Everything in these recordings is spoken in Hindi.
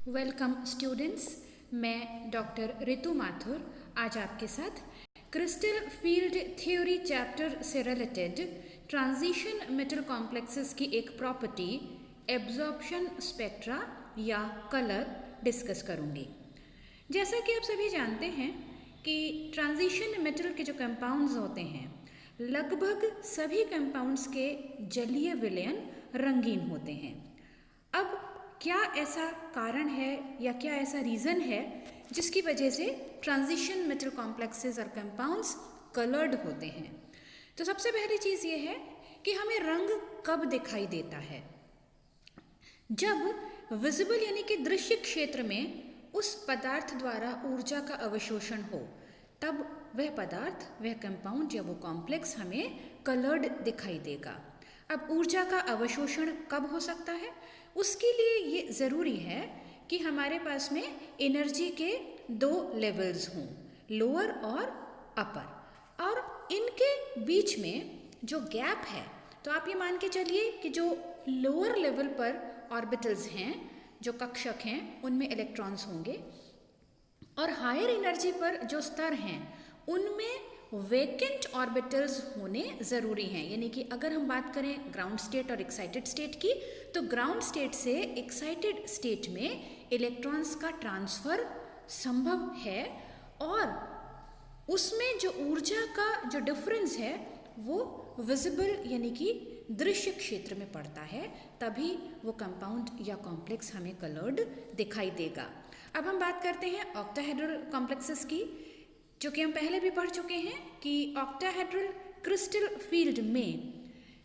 वेलकम स्टूडेंट्स, मैं डॉक्टर रितु माथुर आज आपके साथ क्रिस्टल फील्ड थ्योरी चैप्टर से रिलेटेड ट्रांजिशन मेटल कॉम्प्लेक्सेस की एक प्रॉपर्टी एब्जॉर्प्शन स्पेक्ट्रा या कलर डिस्कस करूंगी। जैसा कि आप सभी जानते हैं कि ट्रांजिशन मेटल के जो कंपाउंड्स होते हैं, लगभग सभी कंपाउंड्स के जलीय विलयन रंगीन होते हैं। अब क्या ऐसा कारण है या क्या ऐसा रीज़न है जिसकी वजह से ट्रांजिशन मेटल कॉम्प्लेक्सेस और कंपाउंड्स कलर्ड होते हैं? तो सबसे पहली चीज़ ये है कि हमें रंग कब दिखाई देता है? जब विजिबल यानी कि दृश्य क्षेत्र में उस पदार्थ द्वारा ऊर्जा का अवशोषण हो, तब वह पदार्थ, वह कंपाउंड या वो कॉम्प्लेक्स हमें कलर्ड दिखाई देगा। अब ऊर्जा का अवशोषण कब हो सकता है? उसके लिए ये ज़रूरी है कि हमारे पास में एनर्जी के दो लेवल्स हों, लोअर और अपर, और इनके बीच में जो गैप है, तो आप ये मान के चलिए कि जो लोअर लेवल पर ऑर्बिटल्स हैं, जो कक्षक हैं, उनमें इलेक्ट्रॉन्स होंगे, और हायर एनर्जी पर जो स्तर हैं उनमें वेकेंट ऑर्बिटल्स होने ज़रूरी हैं। यानी कि अगर हम बात करें ग्राउंड स्टेट और एक्साइटेड स्टेट की, तो ग्राउंड स्टेट से एक्साइटेड स्टेट में इलेक्ट्रॉन्स का ट्रांसफ़र संभव है, और उसमें जो ऊर्जा का जो डिफरेंस है वो विजिबल यानी कि दृश्य क्षेत्र में पड़ता है, तभी वो कंपाउंड या कॉम्प्लेक्स हमें कलर्ड दिखाई देगा। अब हम बात करते हैं ऑक्टाहेड्रल कॉम्प्लेक्सेस की, जो कि हम पहले भी पढ़ चुके हैं कि ऑक्टाहेड्रल क्रिस्टल फील्ड में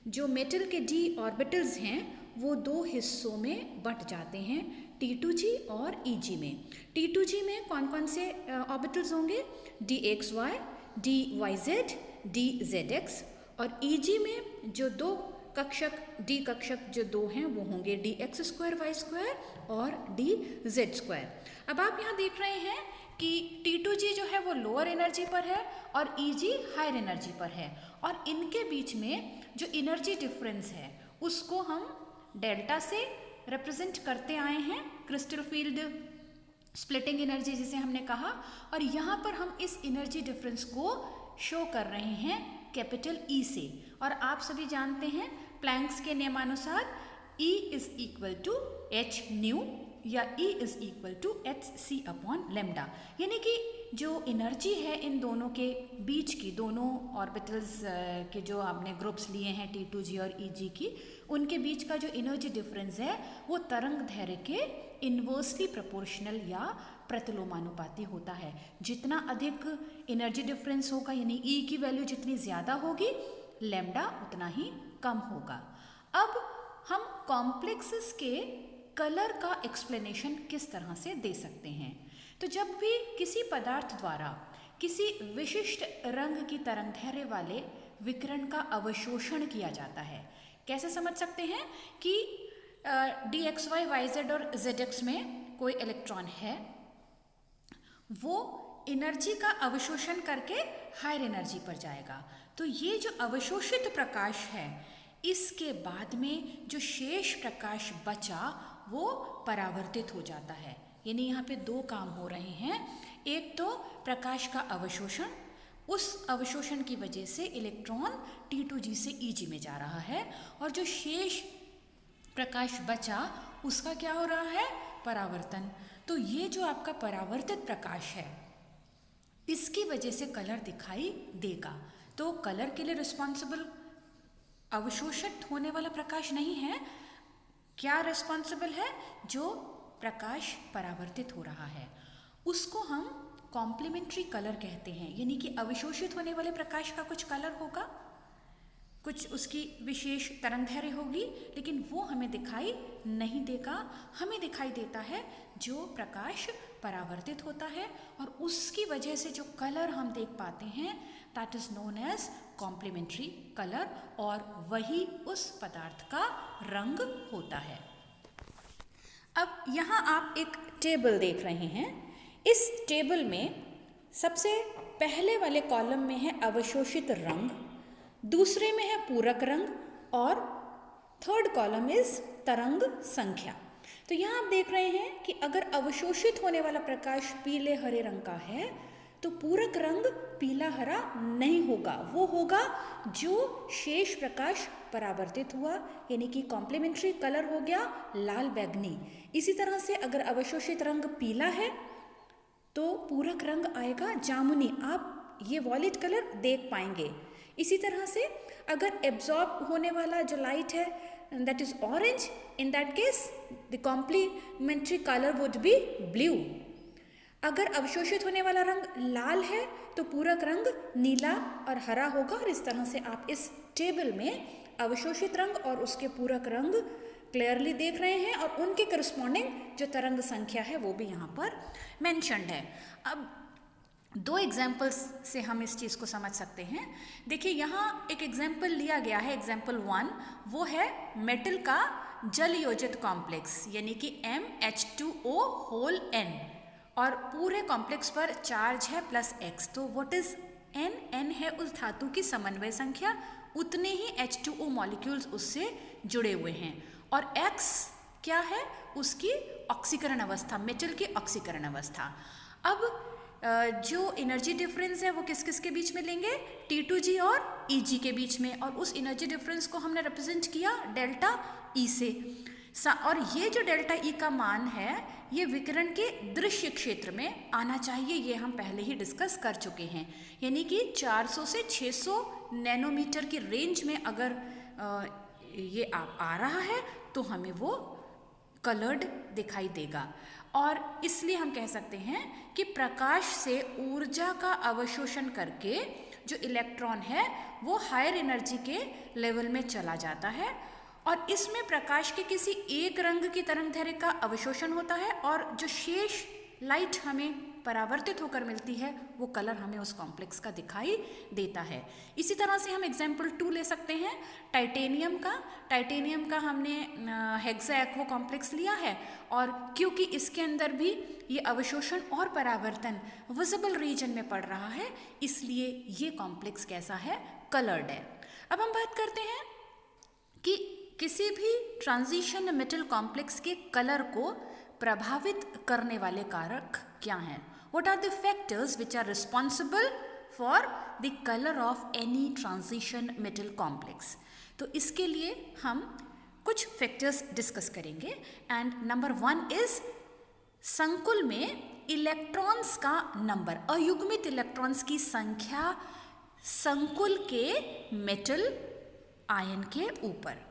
जो मेटल के डी ऑर्बिटल्स हैं वो दो हिस्सों में बट जाते हैं, T2G और EG में। T2G में कौन कौन से ऑर्बिटल्स होंगे? DXY, DYZ, DZX, और EG में जो दो कक्षक, डी कक्षक जो दो हैं वो होंगे DX2Y2 और DZ2। अब आप यहाँ देख रहे हैं कि T2G जो है वो लोअर एनर्जी पर है और EG हायर एनर्जी पर है, और इनके बीच में जो एनर्जी डिफरेंस है उसको हम डेल्टा से रिप्रेजेंट करते आए हैं, क्रिस्टल फील्ड स्प्लिटिंग एनर्जी जिसे हमने कहा, और यहाँ पर हम इस एनर्जी डिफरेंस को शो कर रहे हैं कैपिटल E से। और आप सभी जानते हैं प्लैंक्स के नियमानुसार E is equal to h nu या E is equal to hc upon lambda. यानी कि जो एनर्जी है इन दोनों के बीच की, दोनों ऑर्बिटल्स के जो आपने ग्रुप्स लिए हैं T2G और EG की, उनके बीच का जो एनर्जी डिफरेंस है वो तरंग दैर्घ्य के इन्वर्सली प्रोपोर्शनल या प्रतिलोमानुपाती होता है। जितना अधिक एनर्जी डिफरेंस होगा, यानी E की वैल्यू जितनी ज़्यादा होगी, लेमडा उतना ही कम होगा। अब हम कॉम्प्लेक्सेस के कलर का एक्सप्लेनेशन किस तरह से दे सकते हैं? तो जब भी किसी पदार्थ द्वारा किसी विशिष्ट रंग की तरंगदैर्घ्य वाले विकिरण का अवशोषण किया जाता है, कैसे समझ सकते हैं कि DXY, YZ और ZX में कोई इलेक्ट्रॉन है, वो एनर्जी का अवशोषण करके हायर एनर्जी पर जाएगा। तो ये जो अवशोषित प्रकाश है, इसके बाद में जो शेष प्रकाश बचा वो परावर्तित हो जाता है। यानी यहाँ पे दो काम हो रहे हैं। एक तो प्रकाश का अवशोषण, उस अवशोषण की वजह से इलेक्ट्रॉन T2G से EG में जा रहा है, और जो शेष प्रकाश बचा उसका क्या हो रहा है? परावर्तन। तो ये जो आपका परावर्तित प्रकाश है, इसकी वजह से कलर दिखाई देगा। तो कलर के लिए रिस्पॉन्सिबल अवशोषित होने वाला प्रकाश नहीं है, क्या रिस्पॉन्सिबल है? जो प्रकाश परावर्तित हो रहा है, उसको हम कॉम्प्लीमेंट्री कलर कहते हैं। यानी कि अवशोषित होने वाले प्रकाश का कुछ कलर होगा, कुछ उसकी विशेष तरंगदैर्घ्य होगी, लेकिन वो हमें दिखाई नहीं देगा। हमें दिखाई देता है जो प्रकाश परावर्तित होता है, और उसकी वजह से जो कलर हम देख पाते हैं, that is known as complementary colour, और वही उस पदार्थ का रंग होता है। अब यहाँ आप एक टेबल देख रहे हैं। इस टेबल में सबसे पहले वाले कॉलम में है अवशोषित रंग, दूसरे में है पूरक रंग, और थर्ड कॉलम इज तरंग संख्या। तो यहाँ आप देख रहे हैं कि अगर अवशोषित होने वाला प्रकाश पीले हरे रंग का है तो पूरक रंग पीला हरा नहीं होगा, वो होगा जो शेष प्रकाश परावर्तित हुआ, यानी कि कॉम्प्लीमेंट्री कलर हो गया लाल बैंगनी। इसी तरह से अगर अवशोषित रंग पीला है तो पूरक रंग आएगा जामुनी, आप ये वॉलेट कलर देख पाएंगे। इसी तरह से अगर एब्जॉर्ब होने वाला जो लाइट है that is orange, in that case the complementary colour would be blue. अगर अवशोषित होने वाला रंग लाल है तो पूरक रंग नीला और हरा होगा। और इस तरह से आप इस टेबल में अवशोषित रंग और उसके पूरक रंग क्लियरली देख रहे हैं और उनके करस्पॉन्डिंग जो तरंग संख्या है वो भी यहाँ पर मेंशन्ड है। अब दो एग्जाम्पल्स से हम इस चीज़ को समझ सकते हैं। देखिए यहाँ एक एग्जाम्पल लिया गया है, एग्जाम्पल 1, वो है मेटल का जल योजित कॉम्प्लेक्स यानी कि MH2O होल N, और पूरे कॉम्प्लेक्स पर चार्ज है +X। तो व्हाट इज N? N है उस धातु की समन्वय संख्या, उतने ही H2O मॉलिक्यूल्स उससे जुड़े हुए हैं, और X क्या है? उसकी ऑक्सीकरण अवस्था, मेटल की ऑक्सीकरण अवस्था। अब जो एनर्जी डिफरेंस है वो किस किस के बीच में लेंगे? T2G और EG के बीच में, और उस एनर्जी डिफरेंस को हमने रिप्रेजेंट किया डेल्टा E से। और ये जो डेल्टा E का मान है ये विकिरण के दृश्य क्षेत्र में आना चाहिए, ये हम पहले ही डिस्कस कर चुके हैं। यानी कि 400 से 600 नैनोमीटर की रेंज में अगर ये आ रहा है तो हमें वो कलर्ड दिखाई देगा। और इसलिए हम कह सकते हैं कि प्रकाश से ऊर्जा का अवशोषण करके जो इलेक्ट्रॉन है वो हायर एनर्जी के लेवल में चला जाता है, और इसमें प्रकाश के किसी एक रंग की तरंगदैर्घ्य का अवशोषण होता है, और जो शेष लाइट हमें परावर्तित होकर मिलती है वो कलर हमें उस कॉम्प्लेक्स का दिखाई देता है। इसी तरह से हम एग्जाम्पल 2 ले सकते हैं टाइटेनियम का हमने हेक्सा कॉम्प्लेक्स लिया है, और क्योंकि इसके अंदर भी ये अवशोषण और परावर्तन विजिबल रीजन में पड़ रहा है, इसलिए ये कॉम्प्लेक्स कैसा है? कलर्ड है। अब हम बात करते हैं कि किसी भी ट्रांजिशन मेटल कॉम्प्लेक्स के कलर को प्रभावित करने वाले कारक क्या हैं? What are the factors which are responsible for the color of any transition metal complex? तो इसके लिए हम कुछ फैक्टर्स डिस्कस करेंगे, एंड नंबर 1 इज संकुल में इलेक्ट्रॉन्स का नंबर, अयुग्मित इलेक्ट्रॉन्स की संख्या संकुल के मेटल आयन के ऊपर।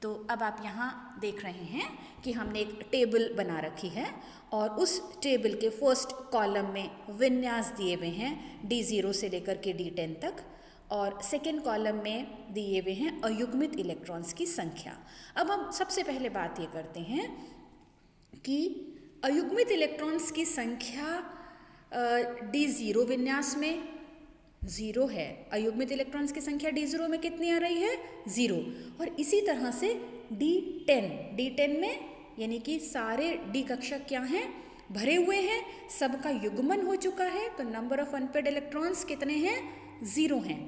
तो अब आप यहाँ देख रहे हैं कि हमने एक टेबल बना रखी है, और उस टेबल के फर्स्ट कॉलम में विन्यास दिए हुए हैं D0 से लेकर के D10 तक, और सेकेंड कॉलम में दिए हुए हैं अयुग्मित इलेक्ट्रॉन्स की संख्या। अब हम सबसे पहले बात ये करते हैं कि अयुग्मित इलेक्ट्रॉन्स की संख्या D0 विन्यास में 0 है। अयुग्मित इलेक्ट्रॉन्स की संख्या D0 में कितनी आ रही है? 0। और इसी तरह से D10 में यानी कि सारे D कक्षक क्या हैं? भरे हुए हैं, सबका युग्मन हो चुका है, तो नंबर ऑफ अनपेड इलेक्ट्रॉन्स कितने हैं? 0 हैं।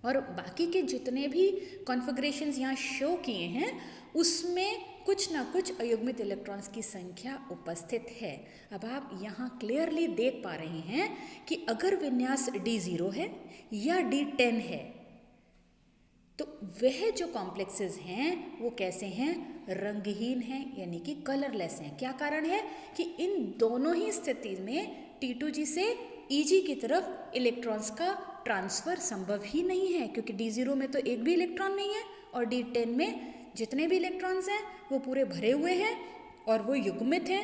और बाकी के जितने भी कॉन्फ़िगरेशंस यहाँ शो किए हैं उसमें कुछ ना कुछ अयुग्मित इलेक्ट्रॉन्स की संख्या उपस्थित है। अब आप यहाँ क्लियरली देख पा रहे हैं कि अगर विन्यास D0 है या D10 है तो वह जो कॉम्प्लेक्सेस हैं वो कैसे हैं? रंगहीन हैं, यानी कि कलरलेस हैं। क्या कारण है? कि इन दोनों ही स्थिति में T2G से EG की तरफ इलेक्ट्रॉन्स का ट्रांसफ़र संभव ही नहीं है, क्योंकि D0 में तो एक भी इलेक्ट्रॉन नहीं है, और D10 में जितने भी इलेक्ट्रॉन्स हैं वो पूरे भरे हुए हैं और वो युग्मित हैं,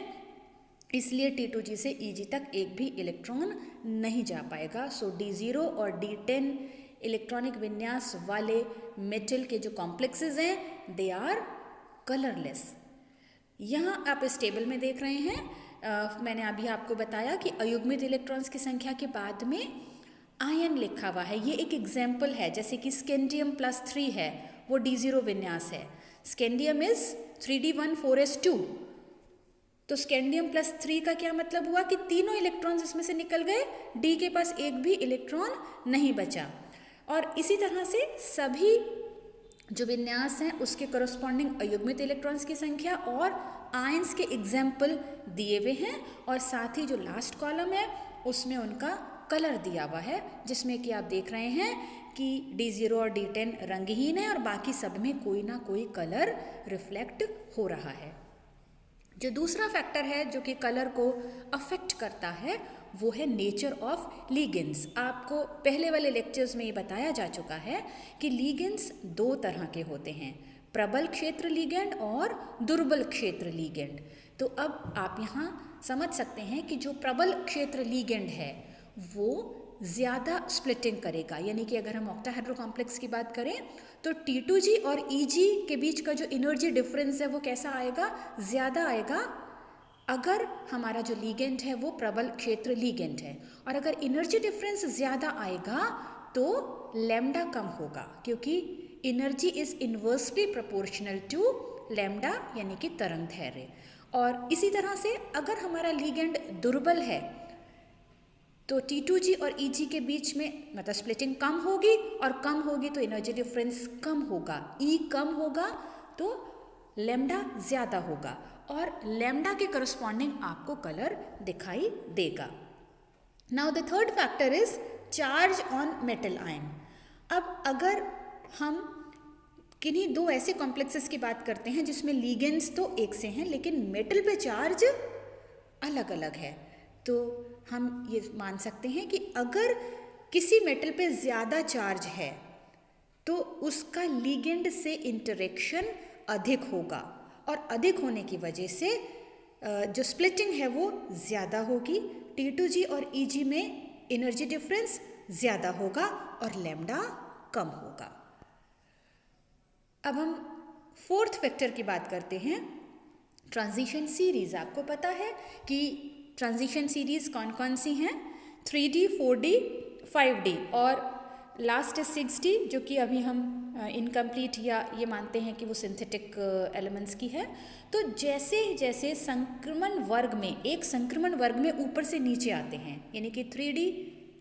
इसलिए T2G से EG तक एक भी इलेक्ट्रॉन नहीं जा पाएगा। सो D0 और D10 इलेक्ट्रॉनिक विन्यास वाले मेटल के जो कॉम्प्लेक्सेस हैं दे आर कलरलेस। यहाँ आप इस टेबल में देख रहे हैं, मैंने अभी आपको बताया कि अयुग्मित इलेक्ट्रॉन्स की संख्या के बाद में आयन लिखा हुआ है। ये एक एग्जाम्पल है, जैसे कि स्कैंडियम +3 है, वो D0 विन्यास है। Scandium is 3D14S2। तो स्कैंडियम +3 का क्या मतलब हुआ कि तीनों इलेक्ट्रॉन्स इसमें से निकल गए, D के पास एक भी इलेक्ट्रॉन नहीं बचा। और इसी तरह से सभी जो विन्यास है उसके करस्पॉन्डिंग अयुग्मित इलेक्ट्रॉन्स की संख्या और आयंस के एग्जाम्पल दिए हुए हैं, और साथ ही जो लास्ट कॉलम है उसमें उनका कलर दिया हुआ है, जिसमें कि आप देख रहे हैं कि D0 और D10 रंगहीन है और बाकी सब में कोई ना कोई कलर रिफ्लेक्ट हो रहा है। जो दूसरा फैक्टर है जो कि कलर को अफेक्ट करता है वो है नेचर ऑफ लीगेंड्स। आपको पहले वाले लेक्चर्स में ये बताया जा चुका है कि लीगेंड्स दो तरह के होते हैं, प्रबल क्षेत्र लीगेंड और दुर्बल क्षेत्र लीगेंड। तो अब आप यहाँ समझ सकते हैं कि जो प्रबल क्षेत्र लीगेंड है वो ज़्यादा स्प्लिटिंग करेगा, यानी कि अगर हम ऑक्टाहेड्रल कॉम्प्लेक्स की बात करें तो T2G और EG के बीच का जो एनर्जी डिफरेंस है वो कैसा आएगा, ज़्यादा आएगा अगर हमारा जो लीगेंड है वो प्रबल क्षेत्र लीगेंड है। और अगर एनर्जी डिफरेंस ज़्यादा आएगा तो लैम्डा कम होगा, क्योंकि energy is inversely proportional to lambda यानी कि तरंग दैर्घ्य। और इसी तरह से अगर हमारा लीगेंड दुर्बल है तो T2G और EG के बीच में मतलब स्प्लिटिंग कम होगी, और कम होगी तो एनर्जी डिफरेंस कम होगा, E कम होगा तो लैम्डा ज़्यादा होगा, और लैम्डा के करस्पॉन्डिंग आपको कलर दिखाई देगा। Now the third factor is charge on metal ion. अब अगर हम किन्हीं दो ऐसे कॉम्प्लेक्सेस की बात करते हैं जिसमें लीगेंड्स तो एक से हैं लेकिन मेटल पे चार्ज अलग अलग है, तो हम ये मान सकते हैं कि अगर किसी मेटल पे ज़्यादा चार्ज है तो उसका लीगेंड से इंटरेक्शन अधिक होगा, और अधिक होने की वजह से जो स्प्लिटिंग है वो ज़्यादा होगी। T2G और EG में एनर्जी डिफरेंस ज़्यादा होगा और लैम्डा कम होगा। अब हम फोर्थ फैक्टर की बात करते हैं, ट्रांजिशन सीरीज़। आपको पता है कि ट्रांजिशन सीरीज़ कौन कौन सी हैं, 3D 4D 5D और लास्ट है 6D, जो कि अभी हम इनकम्प्लीट या ये मानते हैं कि वो सिंथेटिक एलिमेंट्स की है। तो जैसे जैसे संक्रमण वर्ग में, एक संक्रमण वर्ग में ऊपर से नीचे आते हैं, यानी कि 3D,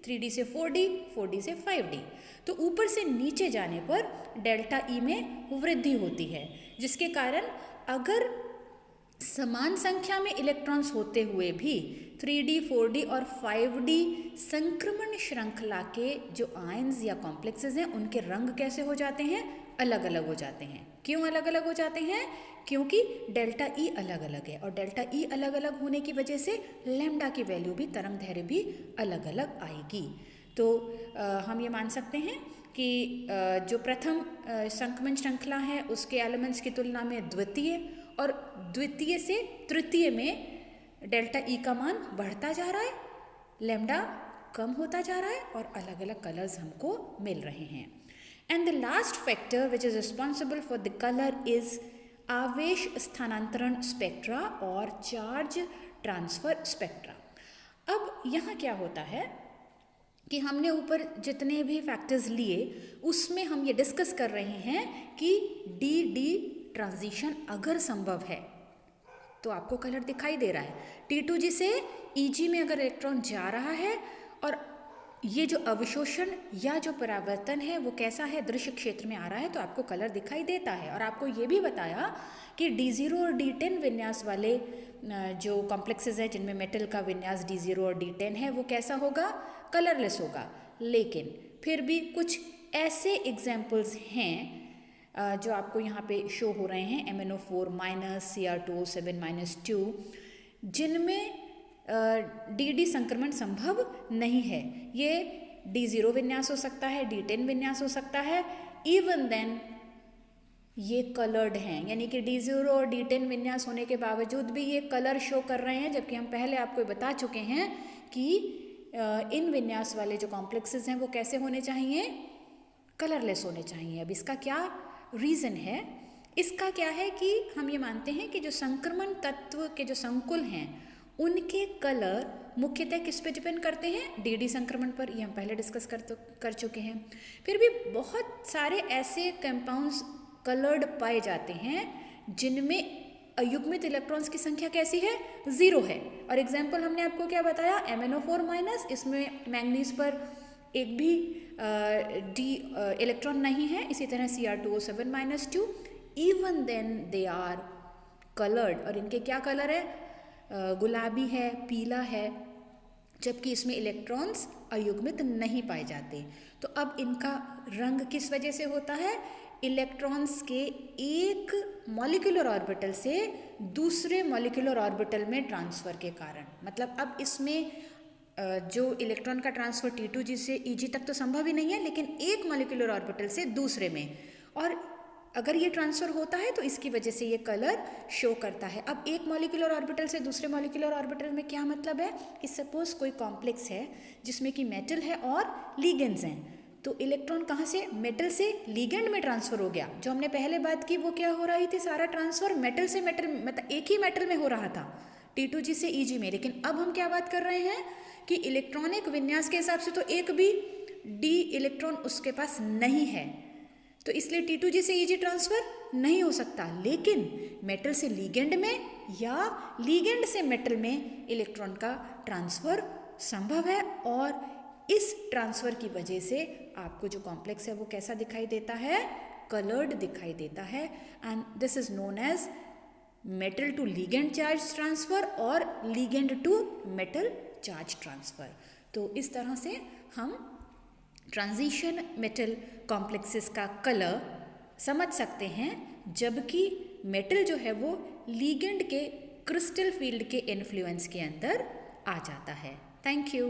3D से 4D, 4D से 5D, तो ऊपर से नीचे जाने पर डेल्टा E में वृद्धि होती है, जिसके कारण अगर समान संख्या में इलेक्ट्रॉन्स होते हुए भी 3D, 4D और 5D संक्रमण श्रृंखला के जो आयन्स या कॉम्प्लेक्सेस हैं उनके रंग कैसे हो जाते हैं, अलग अलग हो जाते हैं। क्यों अलग अलग हो जाते हैं? क्योंकि डेल्टा E अलग अलग है, और डेल्टा E अलग अलग होने की वजह से लैम्डा की वैल्यू भी, तरंग दैर्घ्य भी अलग अलग आएगी। तो हम ये मान सकते हैं कि जो प्रथम संक्रमण श्रृंखला है उसके एलिमेंट्स की तुलना में द्वितीय और द्वितीय से तृतीय में डेल्टा E का मान बढ़ता जा रहा है, लैम्डा कम होता जा रहा है, और अलग अलग कलर्स हमको मिल रहे हैं। And the last factor which is responsible for the colour is आवेश स्थानांतरण स्पेक्ट्रा और चार्ज ट्रांसफर स्पेक्ट्रा। अब यहाँ क्या होता है कि हमने ऊपर जितने भी फैक्टर्स लिए उसमें हम ये डिस्कस कर रहे हैं कि D ट्रांजिशन अगर संभव है तो आपको कलर दिखाई दे रहा है। T2G से EG में अगर इलेक्ट्रॉन जा रहा है और ये जो अवशोषण या जो परावर्तन है वो कैसा है, दृश्य क्षेत्र में आ रहा है, तो आपको कलर दिखाई देता है। और आपको ये भी बताया कि D0 और D10 विन्यास वाले जो कॉम्प्लेक्सेस हैं जिनमें मेटल का विन्यास D0 और D10 है वो कैसा होगा, कलरलेस होगा। लेकिन फिर भी कुछ ऐसे एग्जाम्पल्स हैं जो आपको यहाँ पे शो हो रहे हैं, MnO4 माइनस, Cr2O7 -2, जिनमें DD संक्रमण संभव नहीं है। ये D0 विन्यास हो सकता है, D10 विन्यास हो सकता है, इवन देन ये कलर्ड हैं, यानी कि D0 और D10 विन्यास होने के बावजूद भी ये कलर शो कर रहे हैं, जबकि हम पहले आपको बता चुके हैं कि इन विन्यास वाले जो कॉम्प्लेक्सेस हैं वो कैसे होने चाहिए, कलरलेस होने चाहिए। अब इसका क्या रीज़न है? इसका क्या है कि हम ये मानते हैं कि जो संक्रमण तत्व के जो संकुल हैं उनके कलर मुख्यतः किस पे डिपेंड करते हैं, DD संक्रमण पर। ये हम पहले डिस्कस कर चुके हैं। फिर भी बहुत सारे ऐसे कंपाउंड्स कलर्ड पाए जाते हैं जिनमें अयुग्मित इलेक्ट्रॉन्स की संख्या कैसी है, 0 है। और एग्जाम्पल हमने आपको क्या बताया, MnO4 माइनस, इसमें मैंगनीज पर एक भी डी इलेक्ट्रॉन नहीं है। इसी तरह Cr2O7-2, even then they are coloured, और इनके क्या कलर है, गुलाबी है, पीला है, जबकि इसमें इलेक्ट्रॉन्स अयुग्मित नहीं पाए जाते। तो अब इनका रंग किस वजह से होता है, इलेक्ट्रॉन्स के एक मॉलिक्यूलर ऑर्बिटल से दूसरे मॉलिक्यूलर ऑर्बिटल में ट्रांसफ़र के कारण। मतलब अब इसमें जो इलेक्ट्रॉन का ट्रांसफ़र T2G से EG तक तो संभव ही नहीं है, लेकिन एक मॉलिक्यूलर ऑर्बिटल से दूसरे में, और अगर ये ट्रांसफ़र होता है तो इसकी वजह से ये कलर शो करता है। अब एक मॉलिक्यूलर ऑर्बिटल से दूसरे मॉलिक्यूलर ऑर्बिटल में क्या मतलब है कि सपोज कोई कॉम्प्लेक्स है जिसमें कि मेटल है और लिगेंड्स हैं, तो इलेक्ट्रॉन कहाँ से, मेटल से लिगेंड में ट्रांसफ़र हो गया। जो हमने पहले बात की वो क्या हो रही थी, सारा ट्रांसफ़र मेटल से मेटल, मतलब एक ही मेटल में हो रहा था T2G से EG में। लेकिन अब हम क्या बात कर रहे हैं कि इलेक्ट्रॉनिक विन्यास के हिसाब से तो एक भी डी इलेक्ट्रॉन उसके पास नहीं है, तो इसलिए T2G से EG ट्रांसफ़र नहीं हो सकता। लेकिन मेटल से लिगेंड में या लिगेंड से मेटल में इलेक्ट्रॉन का ट्रांसफ़र संभव है, और इस ट्रांसफ़र की वजह से आपको जो कॉम्प्लेक्स है वो कैसा दिखाई देता है, कलर्ड दिखाई देता है। And this is known as metal to ligand charge transfer और ligand to metal charge transfer. तो इस तरह से हम ट्रांजिशन मेटल कॉम्प्लेक्सेस का कलर समझ सकते हैं, जबकि मेटल जो है वो लिगेंड के क्रिस्टल फील्ड के इन्फ्लुएंस के अंदर आ जाता है। Thank you.